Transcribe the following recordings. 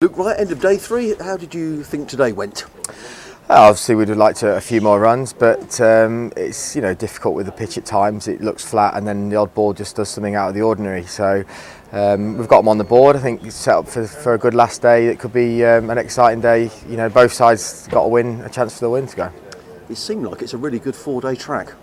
Luke, Wright, end of day 3. How did you think today went? Obviously, we'd have liked a few more runs, but it's difficult with the pitch at times. It looks flat, and then the odd ball just does something out of the ordinary. So we've got them on the board. I think it's set up for a good last day. It could be an exciting day. You know, both sides got a chance for the win to go. It seemed like it's a really good 4-day track.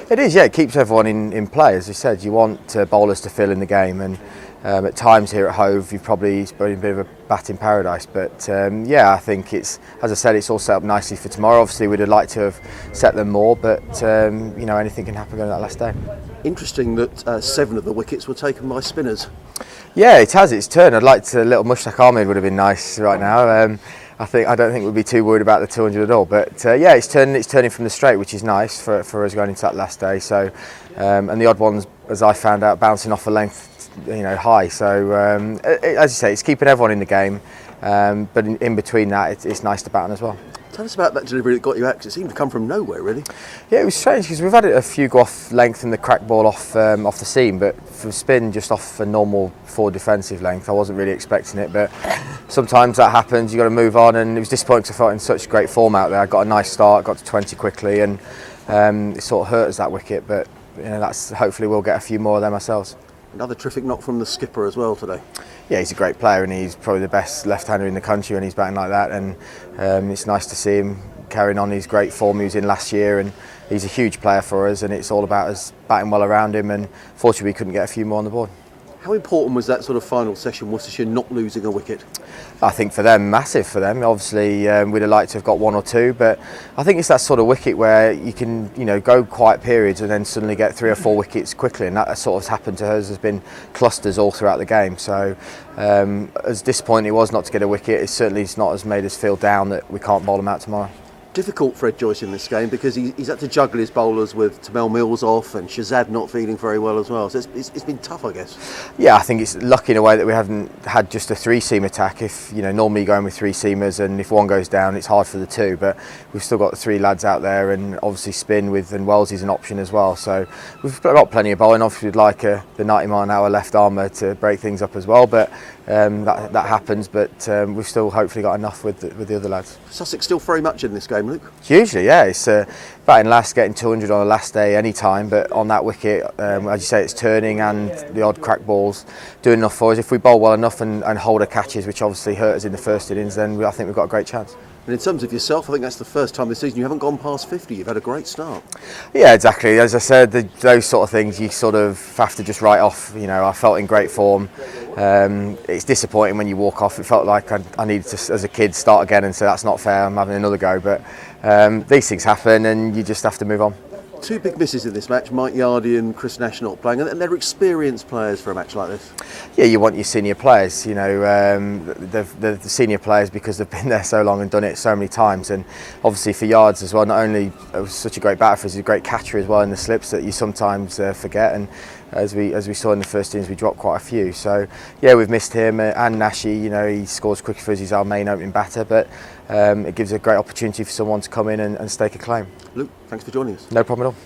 It is, yeah. It keeps everyone in play. As you said, you want bowlers to fill in the game, and at times here at Hove, it's been a bit of a batting paradise. But I think it's, as I said, it's all set up nicely for tomorrow. Obviously, we'd have liked to have set them more, but anything can happen on that last day. Interesting that 7 of the wickets were taken by spinners. Yeah, it has its turn. I'd like to. A little Mushtaq Ahmed would have been nice right now. I don't think we'd be too worried about the 200 at all. But it's turning from the straight, which is nice for us going into that last day. So and the odd ones, as I found out, bouncing off a length, high. So as you say, it's keeping everyone in the game. But in between that, it's nice to batten as well. Tell us about that delivery that got you out, 'cause it seemed to come from nowhere, really. Yeah, it was strange because we've had a few go off length and the crack ball off the seam, but for spin just off a normal forward defensive length, I wasn't really expecting it. But sometimes that happens, you've got to move on, and it was disappointing because I felt in such great form out there. I got a nice start, got to 20 quickly, and it sort of hurt us, that wicket, but that's hopefully we'll get a few more of them ourselves. Another terrific knock from the skipper as well today. Yeah, he's a great player, and he's probably the best left-hander in the country when he's batting like that, and it's nice to see him carrying on his great form he was in last year, and he's a huge player for us, and it's all about us batting well around him, and fortunately we couldn't get a few more on the board. How important was that sort of final session, Worcestershire not losing a wicket? I think for them, massive for them. Obviously, we'd have liked to have got 1 or 2, but I think it's that sort of wicket where you can, go quiet periods and then suddenly get 3 or 4 wickets quickly, and that sort of happened to us. There's been clusters all throughout the game. So, as disappointing it was not to get a wicket, it certainly has not made us feel down that we can't bowl them out tomorrow. Difficult for Ed Joyce in this game because he's had to juggle his bowlers with Tamel Mills off and Shazad not feeling very well as well. So it's been tough, I guess. Yeah, I think it's lucky in a way that we haven't had just a 3-seam attack. If normally going with 3 seamers, and if one goes down, it's hard for the 2. But we've still got 3 lads out there, and obviously spin and Wellesley's an option as well. So we've got plenty of bowling. Obviously, we'd like the 90-mile-an-hour left armour to break things up as well. But that happens. But we've still hopefully got enough with the other lads. Sussex still very much in this game, Luke. Hugely, yeah. It's batting last, getting 200 on the last day any time, but on that wicket, as you say, it's turning and the odd crack balls doing enough for us. If we bowl well enough and hold our catches, which obviously hurt us in the first innings, then I think we've got a great chance. And in terms of yourself, I think that's the first time this season you haven't gone past 50. You've had a great start. Yeah, exactly. As I said, those sort of things you sort of have to just write off. I felt in great form. It's disappointing when you walk off. It felt like I needed to, as a kid, start again and say that's not fair, I'm having another go. But these things happen, and you just have to move on. 2 big misses in this match, Mike Yardy and Chris Nash not playing, and they're experienced players for a match like this. Yeah, you want your senior players, the senior players, because they've been there so long and done it so many times. And obviously for Yards as well, not only was such a great batter for us, he's a great catcher as well in the slips that you sometimes forget. And as we saw in the first innings, we dropped quite a few. So yeah, we've missed him, and Nashi, he scores quickly for us, he's our main opening batter, but it gives a great opportunity for someone to come in and stake a claim. Luke, thanks for joining us. No problem at all.